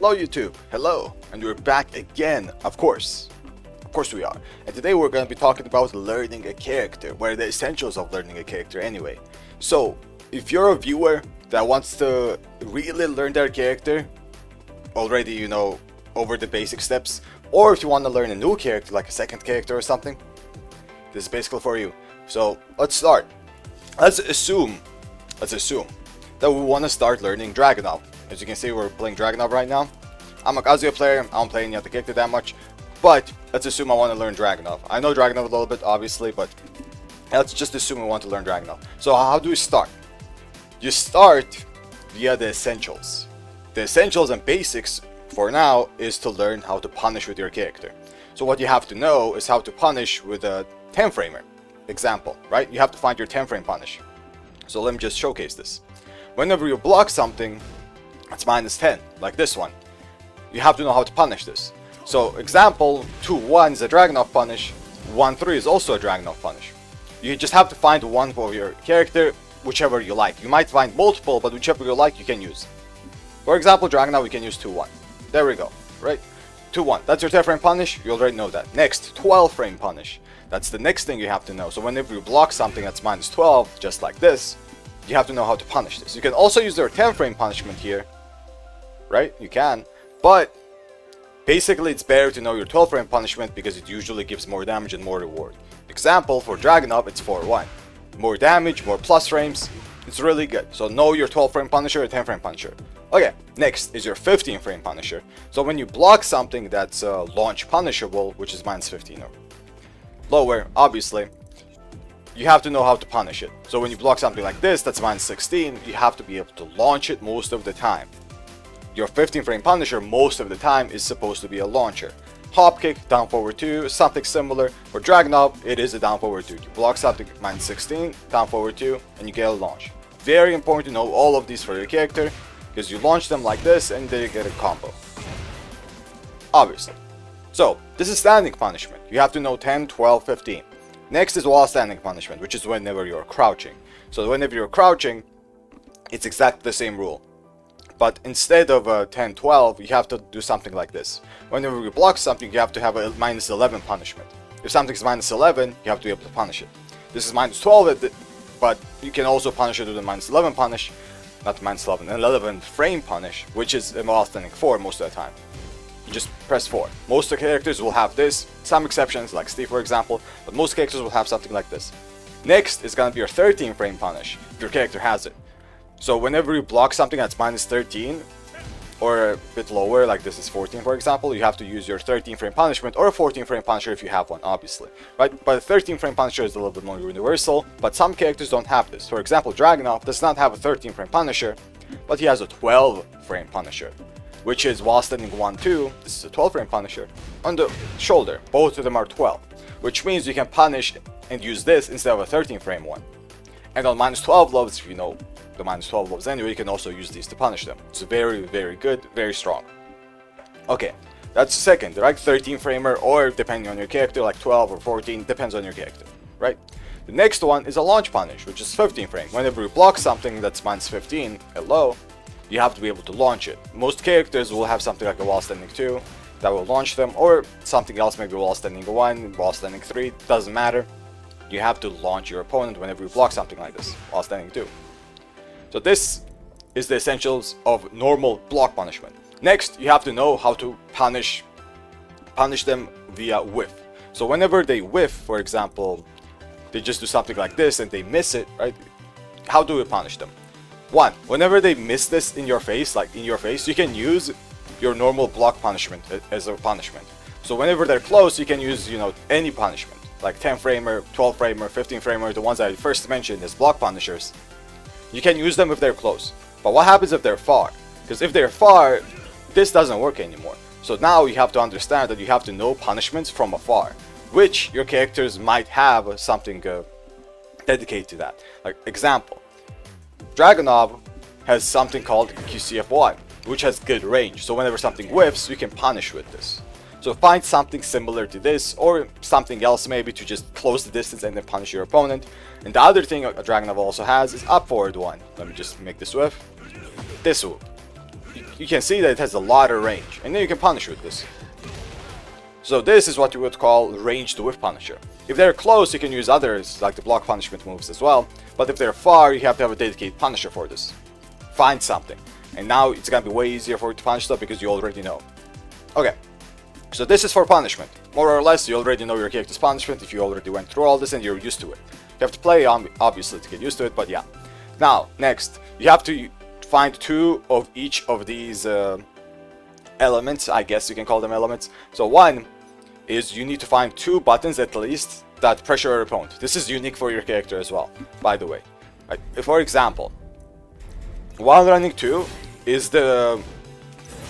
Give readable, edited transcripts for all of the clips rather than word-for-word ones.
Hello YouTube, hello, and we're back again, of course we are. And today we're going to be talking about learning a character, what are the essentials of learning a character anyway. So, if you're a viewer that wants to really learn their character, already you know over the basic steps, or if you want to learn a new character, like a second character or something, this is basically for you. So, let's start. Let's assume that we want to start learning Dragunov. As you can see, we're playing Dragunov right now. I'm a Kazuya player, I don't play any other character that much, but let's assume I want to learn Dragunov. I know Dragunov a little bit, obviously, but let's just assume we want to learn Dragunov. So how do we start? You start via the essentials. The essentials and basics for now is to learn how to punish with your character. So what you have to know is how to punish with a 10 framer example, right? You have to find your 10 frame punish. So let me just showcase this. Whenever you block something, it's -10, like this one. You have to know how to punish this. So example, 2-1 is a Dragunov punish, 1-3 is also a Dragunov punish. You just have to find one for your character, whichever you like. You might find multiple, but whichever you like you can use. For example, Dragunov, we can use 2-1. There we go, right? 2-1, that's your 10 frame punish, you already know that. Next, 12 frame punish. That's the next thing you have to know. So whenever you block something that's -12, just like this, you have to know how to punish this. You can also use their 10 frame punishment here, right? You can, but basically it's better to know your 12 frame punishment because it usually gives more damage and more reward. Example, for Dragunov, it's 4-1. More damage, more plus frames, it's really good. So know your 12 frame punisher or 10 frame punisher. Okay, next is your 15 frame punisher. So when you block something that's launch punishable, which is -15 or lower, obviously, you have to know how to punish it. So when you block something like this, that's -16, you have to be able to launch it most of the time. Your 15 frame punisher most of the time is supposed to be a launcher. Hop kick, down forward 2, something similar. For Dragunov, it is a down forward 2. You block something -16, down forward 2, and you get a launch. Very important to know all of these for your character, because you launch them like this and then you get a combo. Obviously. So, this is standing punishment. You have to know 10, 12, 15. Next is while standing punishment, which is whenever you're crouching. So whenever you're crouching, it's exactly the same rule. But instead of 10, 12, you have to do something like this. Whenever you block something, you have to have a -11 punishment. If something's -11, you have to be able to punish it. This is -12, but you can also punish it with a -11 punish, not -11, an 11 frame punish, which is a while standing 4 most of the time. You just press 4. Most of the characters will have this, some exceptions like Steve for example, but most characters will have something like this. Next is gonna be your 13 frame punish, if your character has it. So whenever you block something that's -13, or a bit lower, like this is 14 for example, you have to use your 13 frame punishment or a 14 frame punisher if you have one, obviously. Right? But the 13 frame punisher is a little bit more universal, but some characters don't have this. For example, Dragunov does not have a 13 frame punisher, but he has a 12 frame punisher, which is while standing 1-2, this is a 12 frame punisher, on the shoulder. Both of them are 12, which means you can punish and use this instead of a 13 frame one. And on -12 loves, if you know the -12 loves anyway, you can also use these to punish them. It's very, very good, very strong. Okay, that's second, right? 13 framer, or depending on your character, like 12 or 14, depends on your character, right? The next one is a launch punish, which is 15 frame. Whenever you block something that's -15, hello, you have to be able to launch it. Most characters will have something like a while standing 2 that will launch them, or something else, maybe while standing 1, while standing 3, doesn't matter. You have to launch your opponent whenever you block something like this, while standing 2. So this is the essentials of normal block punishment. Next, you have to know how to punish them via whiff. So whenever they whiff, for example, they just do something like this and they miss it, right? How do we punish them? One, whenever they miss this in your face, like in your face, you can use your normal block punishment as a punishment. So whenever they're close, you can use, you know, any punishment, like 10 framer, 12 framer, 15 framer, the ones I first mentioned as block punishers. You can use them if they're close. But what happens if they're far? Because if they're far, this doesn't work anymore. So now you have to understand that you have to know punishments from afar, which your characters might have something dedicated to that. Like example, Dragunov has something called QCFY, which has good range. So whenever something whiffs, you can punish with this. So find something similar to this, or something else maybe to just close the distance and then punish your opponent. And the other thing a Dragunov also has is up forward 1. Let me just make this whiff. This whoop. you can see that it has a lot of range, and then you can punish with this. So this is what you would call ranged Whiff Punisher. If they're close, you can use others like the block punishment moves as well, but if they're far, you have to have a dedicated punisher for this. Find something, and now it's gonna be way easier for you to punish stuff because you already know. Okay, so this is for punishment. More or less, you already know your character's punishment if you already went through all this and you're used to it. You have to play obviously to get used to it, but yeah. Now, next, you have to find 2 of each of these elements, I guess you can call them elements. So one is you need to find 2 buttons at least that pressure your opponent. This is unique for your character as well, by the way. Like, for example, while running 2 is the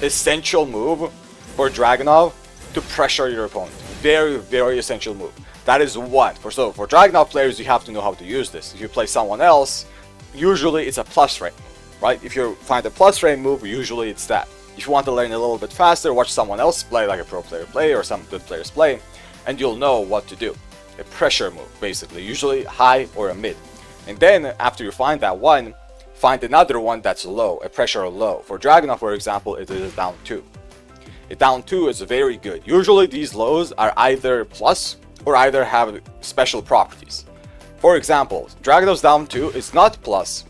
essential move for Dragunov to pressure your opponent. Very, very essential move. That is one. So for Dragunov players, you have to know how to use this. If you play someone else, usually it's a plus range, right? If you find a plus range move, usually it's that. If you want to learn a little bit faster, watch someone else play, like a pro player play or some good players play, and you'll know what to do. A pressure move, basically, usually high or a mid. And then after you find that one, find another one that's low, a pressure low. For Dragunov, for example, it is down 2. A down 2 is very good. Usually these lows are either plus or either have special properties. For example, Dragunov's down 2 is not plus,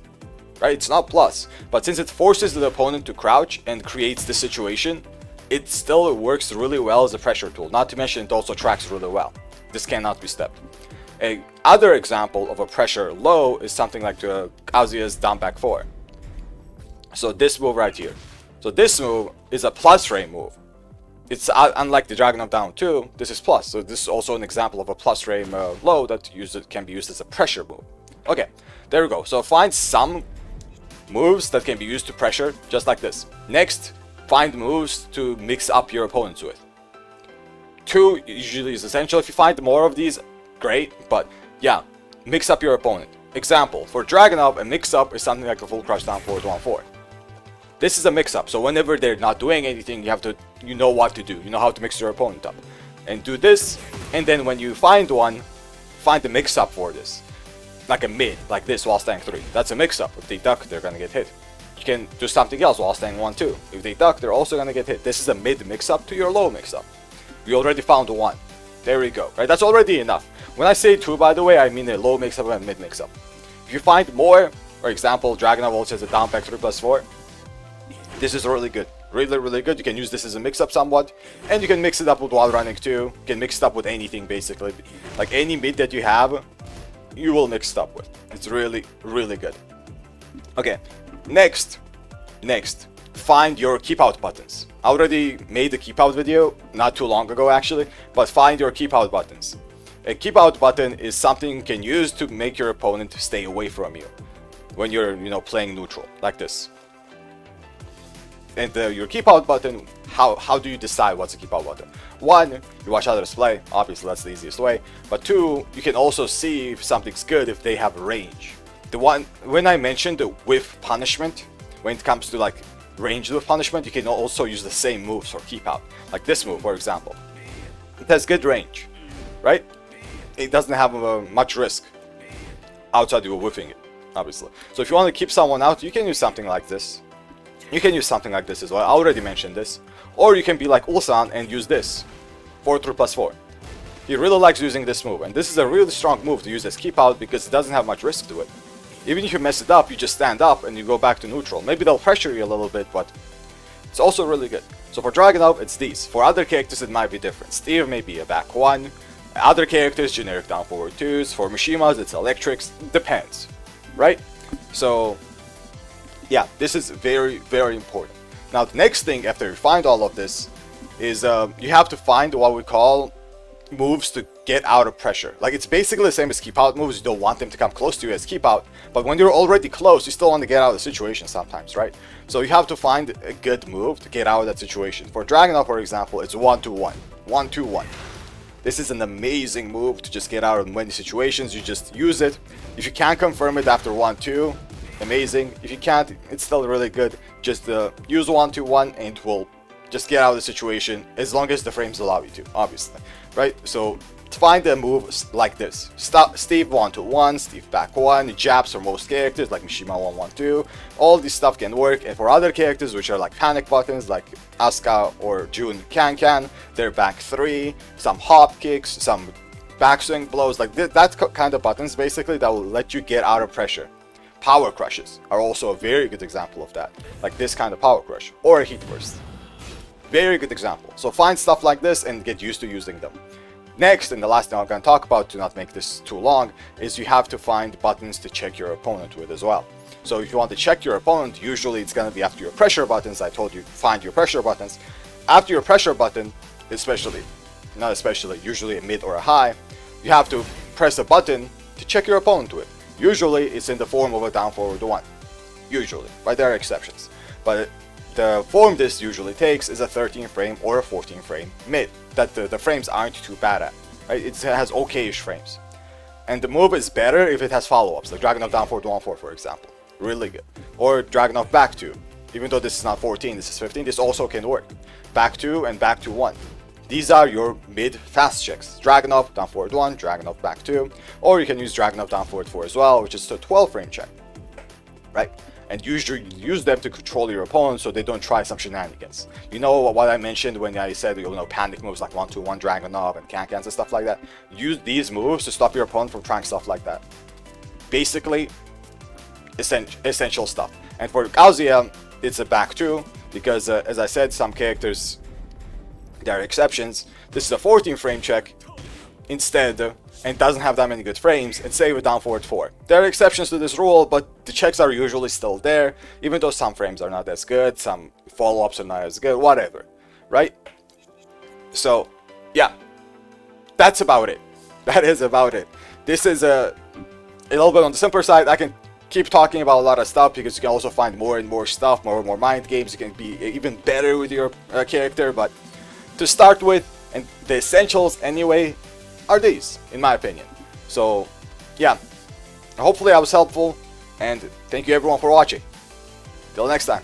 right? It's not plus, but since it forces the opponent to crouch and creates the situation, it still works really well as a pressure tool. Not to mention it also tracks really well. This cannot be stepped. A other example of a pressure low is something like Kazuya's down back 4. So this move right here. So this move is a plus range move. It's unlike the Dragunov down 2, this is plus. So this is also an example of a plus range low that can be used as a pressure move. Okay, there we go. So find some moves that can be used to pressure, just like this. Next, find moves to mix up your opponents with. 2 usually is essential. If you find more of these, great, but yeah, mix up your opponent. Example, for Dragunov, a mix-up is something like a full crouch down forward 1-4. This is a mix-up, so whenever they're not doing anything, you know what to do. You know how to mix your opponent up. And do this, and then when you find one, find the mix-up for this. Like a mid, like this while staying 3. That's a mix-up. If they duck, they're gonna get hit. You can do something else while staying 1-2. If they duck, they're also gonna get hit. This is a mid mix-up to your low mix-up. We already found one. There we go, right? That's already enough. When I say 2, by the way, I mean a low mix-up and a mid mix-up. If you find more, for example, Dragunov also has a down back 3+4. This is really good. Really, really good. You can use this as a mix-up somewhat. And you can mix it up with while running 2. You can mix it up with anything, basically. Like any mid that you have, you will mix it up with. It's really, really good. Okay, next, find your keep out buttons. I already made the keep out video not too long ago actually, but find your keep out buttons. A keep out button is something you can use to make your opponent stay away from you when you're, playing neutral, like this. And your keep out button, how do you decide what's a keep out button? 1, you watch others play, obviously that's the easiest way. But 2, you can also see if something's good if they have range. When I mentioned the Whiff Punishment, when it comes to like ranged Whiff Punishment, you can also use the same moves for keep out. Like this move, for example. It has good range, right? It doesn't have much risk outside you whiffing it, obviously. So if you want to keep someone out, you can use something like this. You can use something like this as well. I already mentioned this. Or you can be like Ulsan and use this. 4-3+4. He really likes using this move. And this is a really strong move to use as keep out because it doesn't have much risk to it. Even if you mess it up, you just stand up and you go back to neutral. Maybe they'll pressure you a little bit, but it's also really good. So for Dragunov, it's these. For other characters, it might be different. Steve may be a back 1. Other characters, generic down forward 2s. For Mishimas, it's electrics. Depends, right? So yeah, this is very, very important. Now, the next thing after you find all of this is you have to find what we call moves to get out of pressure. Like, it's basically the same as keep out moves. You don't want them to come close to you as keep out, but when you're already close, you still want to get out of the situation sometimes, right? So you have to find a good move to get out of that situation. For Dragunov, for example, it's 1-2-1. 1-2-1. This is an amazing move to just get out of many situations. You just use it. If you can confirm it after 1-2, amazing. If you can't, it's still really good. Just use 1-2-1 and it will just get out of the situation as long as the frames allow you to, obviously, right? So find a move like this. Steve 1-2-1, Steve back 1, jabs for most characters like Mishima 1-1-2. All this stuff can work, and for other characters which are like panic buttons like Asuka or Jun Can, they're back 3, some hop kicks, some backswing blows, like that kind of buttons basically that will let you get out of pressure. Power crushes are also a very good example of that, like this kind of power crush, or a heat burst. Very good example. So find stuff like this and get used to using them. Next, and the last thing I'm going to talk about to not make this too long, is you have to find buttons to check your opponent with as well. So if you want to check your opponent, usually it's going to be after your pressure buttons. I told you find your pressure buttons. After your pressure button, usually a mid or a high, you have to press a button to check your opponent with. Usually it's in the form of a down forward 1. Usually, but there are exceptions. But the form this usually takes is a 13 frame or a 14 frame mid that the frames aren't too bad at. Right? It has okay-ish frames. And the move is better if it has follow-ups, like Dragunov down forward 1-4 for example. Really good. Or Dragunov back 2. Even though this is not 14, this is 15, this also can work. Back 2 and back to 1. These are your mid fast checks. Dragunov down forward 1, Dragunov back 2. Or you can use Dragunov down forward 4 as well, which is a 12 frame check. Right? And usually use them to control your opponent so they don't try some shenanigans. You know what I mentioned when I said, you know, panic moves like 1-2-1 Dragunov and Can-Cans and stuff like that? Use these moves to stop your opponent from trying stuff like that. Basically, essential stuff. And for Kazuya, it's a back 2 because, as I said, some characters, there are exceptions. This is a 14 frame check instead, and doesn't have that many good frames, and save it down forward 4. There are exceptions to this rule, but the checks are usually still there, even though some frames are not as good, some follow-ups are not as good, whatever, right? So, yeah, that's about it. That is about it. This is a little bit on the simpler side. I can keep talking about a lot of stuff because you can also find more and more stuff, more and more mind games. You can be even better with your character, but to start with, and the essentials anyway, are these, in my opinion. So, yeah, hopefully I was helpful, and thank you everyone for watching. Till next time.